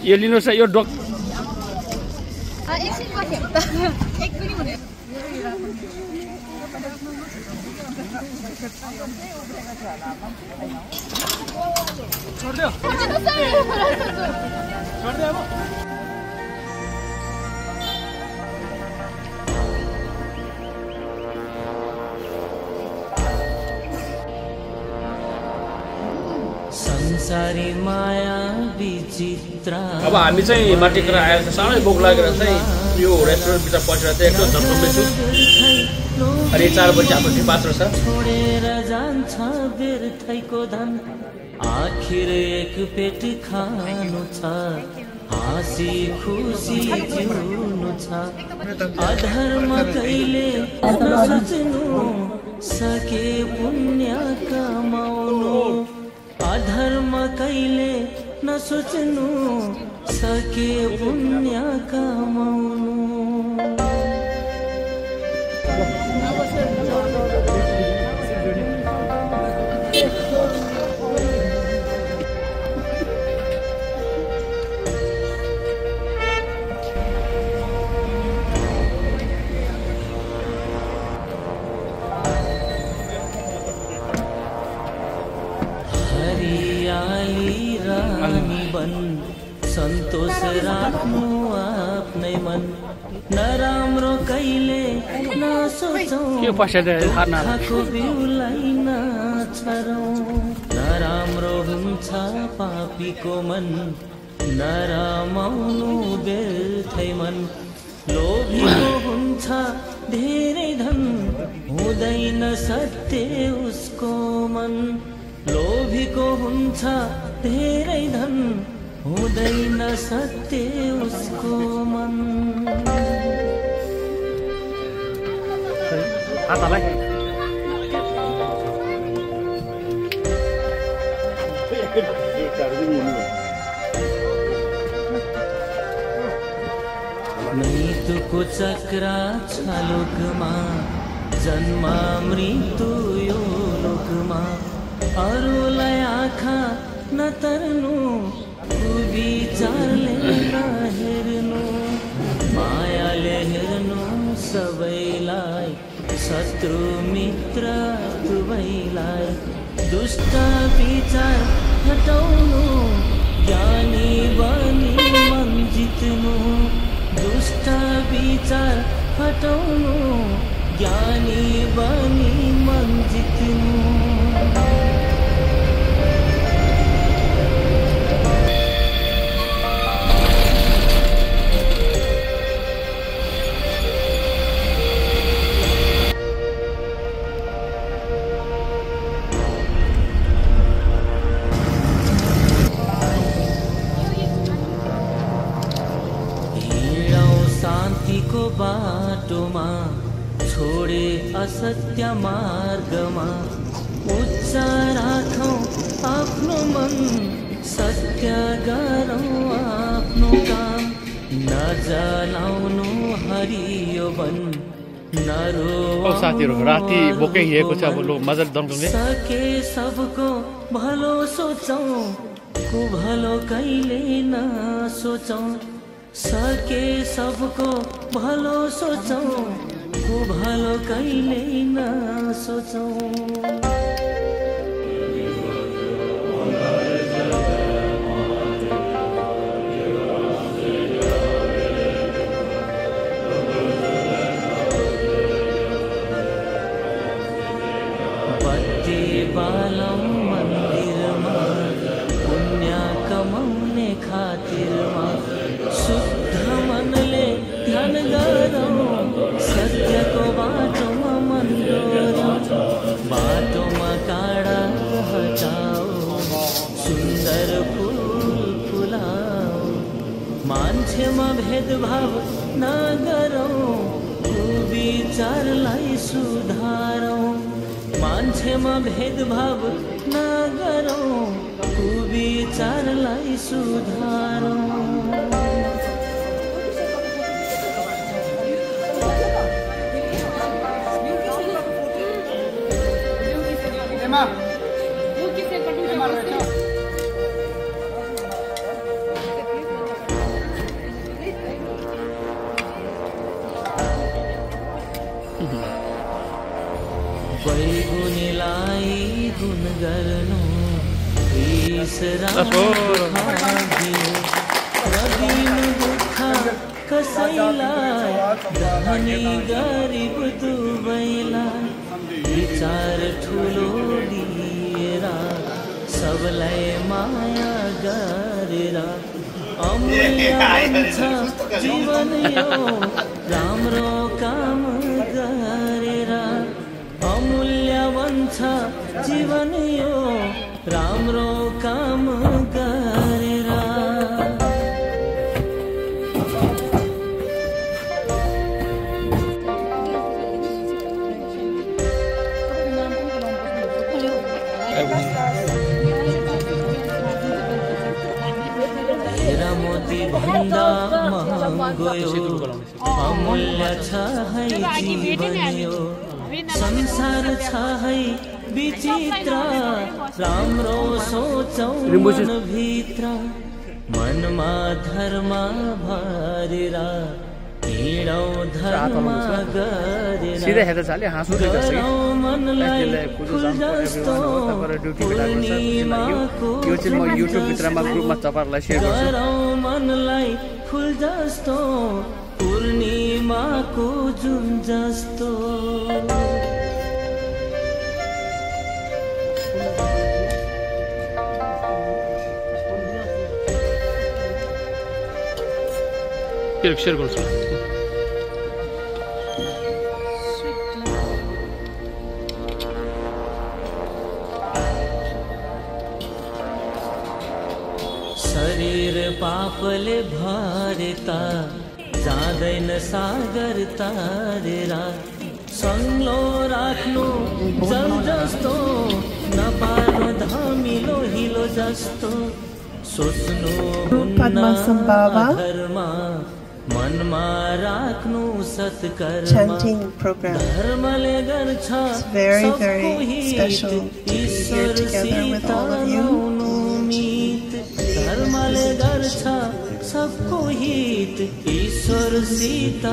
यो लिनुहोस् यो डक संसारी माया विचित्र। अब हामी चाहिँ माथितिर आएर चाहिँ सानै भोक लागेर चाहिँ यो रेस्टुरेन्टभित्र पसेर चाहिँ एकदम झम्झम्दैछु। अनि 4 बजी हाम्रो डिपार्चर छ। छोडेर जान्छ व्यर्थैको धन, आखिर एक पेट खानु छ, हाँसी खुसी जिउनु छ। अधर्म कहिले नसोच्नु, सके पुण्य कमाउनु। अधर्म कहिले नसोच्नु, सके पुण्य कमाउनु। सन्तोष राख्नु आफ्नै मन, नराम्रो कहिले नसोचौँ, खाएको बिउलाई नछरौँ। नराम्रो हुन्छ पापीको मन, नरमाउनु व्यर्थै मन। लोभीको हुन्छ धेरै धन, हुँदैन सत्य उसको मन। लोभीको हुन्छ धेरै धन, हुँदैन सत्य उसको मन। मृत्युको चक्र छ लोकमा, जन्म मृत्यु यो लोकमा। अरूलाई आँखा नतर्नु, विचारले नहेर्नु, मायाले हेर्नु सबैलाई, शत्रु मित्र दुवैलाई। दुष्ट विचार हटाउनु, ज्ञानी बनी मन जित्नु। दुष्ट विचार हटाउनु, ज्ञानी बनी मन जित्नु। शान्तिको बाटोमा, छोडे असत्य मार्गमा। उच्च राखौँ आफ्नो मन, सत्य गरौँ आफ्नो काम। नजलाउनु हरियो वन, साथीहरु राति बोकै हिएको छ। अब लो मजाले दमदमले सके सबको भलो सोचौँ, को भलो कहिले नसोचौँ। सके सबको भलो सोचौँ, को भलो कहिले नसोचौँ। बत्ती बालम मन्दिरमा, पुण्य कमाउने खातिरमा। शुद्ध मनले ध्यान गरौँ, सत्यको बाटोमा मन डोरौँ। बाटोमा काँडा हटाऊ, सुन्दर फुल फुलाऊ। मान्छेमा भेदभाव नगरौँ, कुविचारलाई सुधारौँ। मान्छेमा भेदभाव नगरौँ, कुविचारलाई सुधारौँ। बैगुनीलाई गुण गर्नु ईश्वरको भाग्य रबिनु दुःख कसैलाई धनी गरिब दुवैलाई विचार ठुलो दिएर सबलाई माया गरेर अमूल्य हुन्छ जीवन यो राम्रो काम गरेर अमूल्य हुन्छ जीवन यो राम्रो काम गरेर भन्दा महँगो अमूल्य छ है जीवन यो संसार छ है विचित्र राम्रो सोचौँ मनभित्र मनमा धर्म भरेर हिँडौँ धर्म गरेर गरौँ मनलाई फुल जस्तो पूर्णिमाको गरौँ मनलाई फुल जस्तो पूर्णिमाको जुन जस्तो शेयर गर्छु शरीर पापले भरेता जाँदैन सागर तारेर सङ्लो राख्नु जल जस्तो नपार्नु धमिलो हिलो जस्तो सोच्नु हुन्न धर्म मनमा राख्नु सत्कर्म धर्मले गर्छ सबको हित ईश्वरसित लाउनु मित धर्मले गर्छ सबको हित ईश्वरसित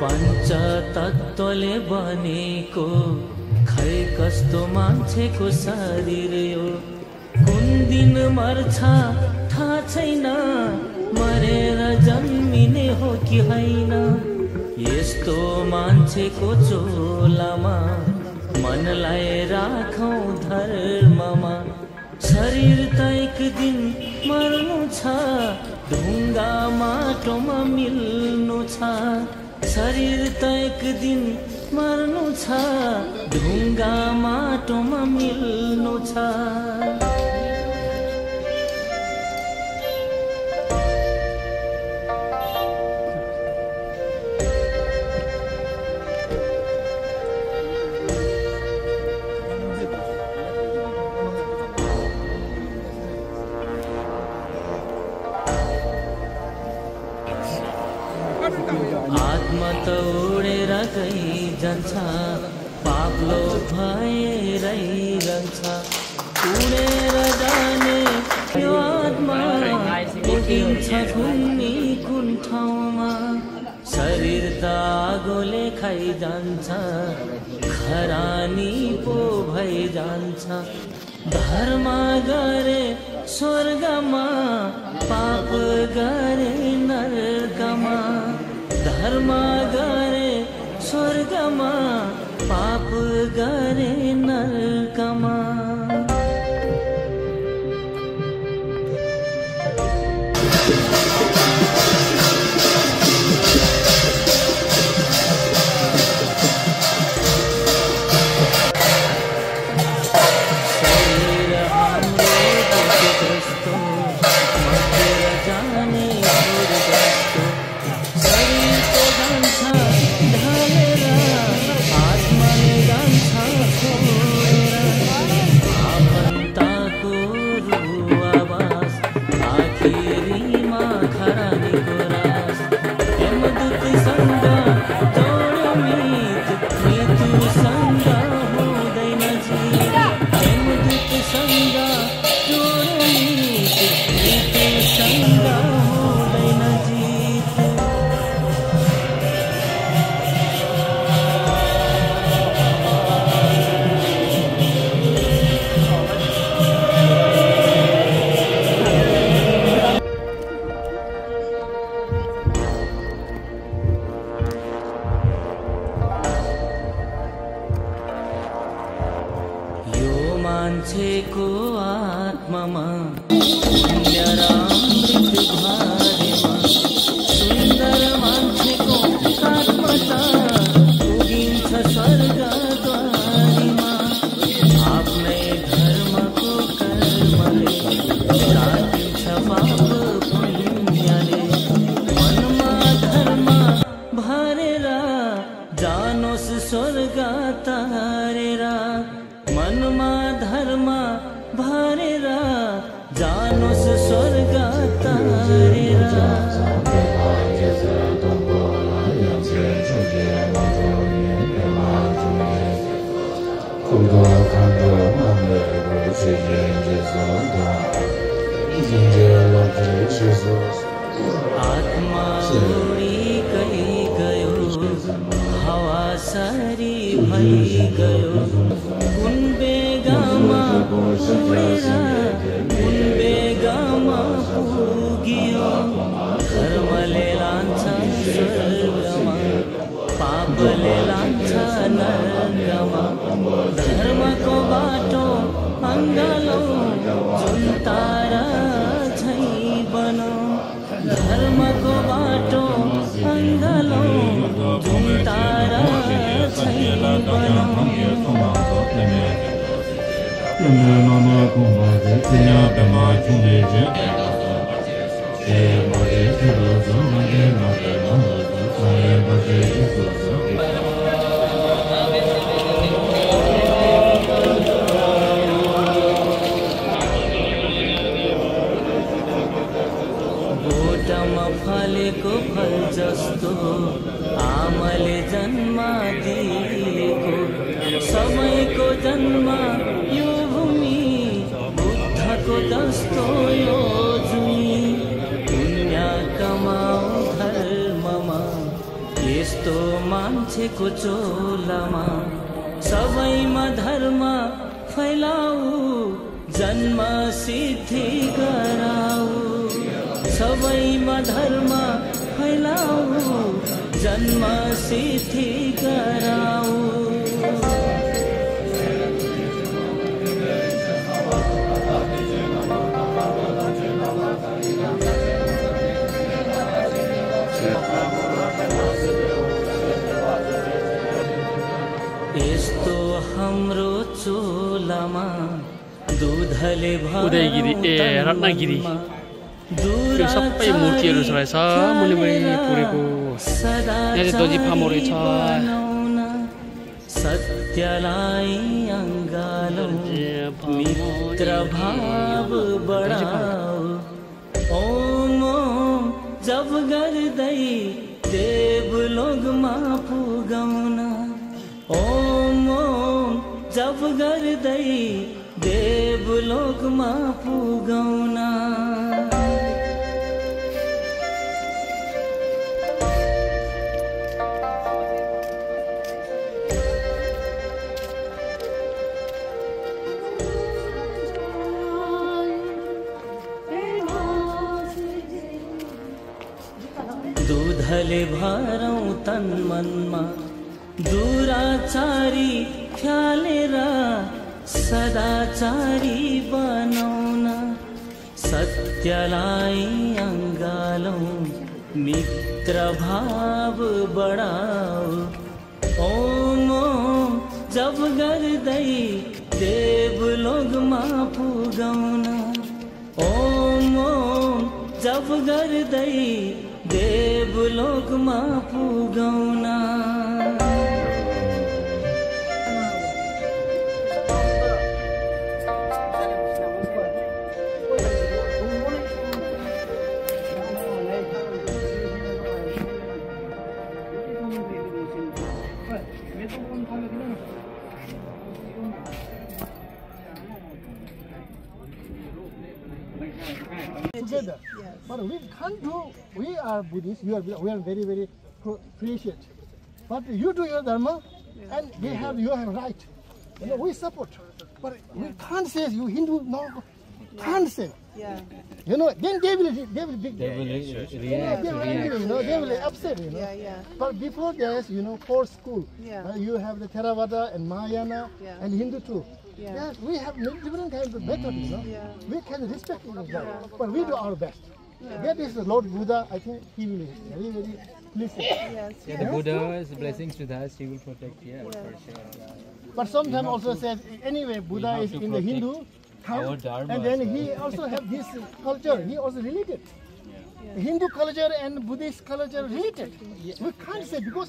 पञ्चतत्त्वले बनेको खै कस्तो मान्छेको शरीर यो कुन दिन मर्छ थाहा छैन मरेर जन्मिने हो कि होइन यस्तो मान्छेको चोलामा मनलाई राखौँ धर्ममा शरीर त एक दिन मर्नु छ ढुङ्गा माटोमा मिल्नु छ शरीर त एक दिन मर्नु छ ढुङ्गा माटोमा मिल्नु छ आत्मा त उडेर गइजान्छ पाप्लो भएर रहन्छ उडेर जाने यो आत्मा पुगिन्छ कुन ठाउँमा शरीर त आगोले खाइजान्छ खरानी पो भइजान्छ धर्म गरे स्वर्गमा पाप गरे नरकमा धर्म गरे स्वर्गमा पाप गरे नरकमा मान्छेको आत्मामा पुण्य र अमृत भारेमा सुन्दर मान्छेको आत्मा त पुगिन्छ स्वर्गद्वारीमा आफ्नै धर्मको कर्मले राखिन्छ पाप पुण्यले मनमा धर्म भरेर जानोस् स्वर्ग तारेर मनमा धर्म भरेर जानोस् स्वर्ग तारेर आत्मा उडी गयो हावा सारी भई गयो कुन बेगामा उडेर कुन बेगामा पुग्यो धर्मले लान्छ स्वर्गमा पापले लान्छ नरकमा धर्मको बाटो अङ्गालो जुन तारा झै बनो धर्मको बाटो अङ्गालो जुन तारा झै बनो बोटमा फलेको फल जस्तो आमाले जन्म दिएको सबैको जन्म यो भूमि बुद्धको जस्तो यो जुमी पुण्य कमाऊ धर्ममा यस्तो मान्छेको चोलामा सबैमा धर्म फैलाऊ जन्म सिद्धि गराऊ सबैमा धर्म फैलाऊ जन्म सिद्धि गराऊ यस्तो हाम्रो चोलामा दुधले उदयगिरी रत्नगिरी यो सबै मूर्तिहरू रहेछ मुनिबडी पुरेको यहाँ चाहिँ दजी फार्महरू छ सत्यलाई अङ्गालो मित्र भाव बढाऊ ओम जब गर्दै देवलोकमा पुगाउन ओम जब गर्दै देवलोकमा पुगाउन दूधले भरौँ तन मनमा दुराचारी फ्यालेर सदाचारी बनाउन सत्यलाई अङ्गालौँ मित्र भाव बढाऊ ओम जब गर्दै देवलोकमा पुगाउन ओम जब गर्दै देवलोकमा पुगाउन together, but we can't do. We are Buddhists. We are very appreciate. But you do your dharma, and you have right. You know, we support, but we can't say you Hindu no can't say. Yeah. You know, then they will big. They will upset. You know. Yeah. But before this, you know, for school, Yeah. You have the Theravada and Mahayana and Hindu too. Yes, we have different kinds of methods, you know. Yeah. We can respect each other, but we do our best. That is the Lord Buddha. I think he will be very, very pleased. Yes. Yeah, the Buddha's blessings with us, he will protect, for sure. But sometimes also says, anyway, Buddha have is to in the protect Hindu our camp, dharma and then as he also have his culture. He also related. Hindu culture and Buddhist culture related. We can't say because.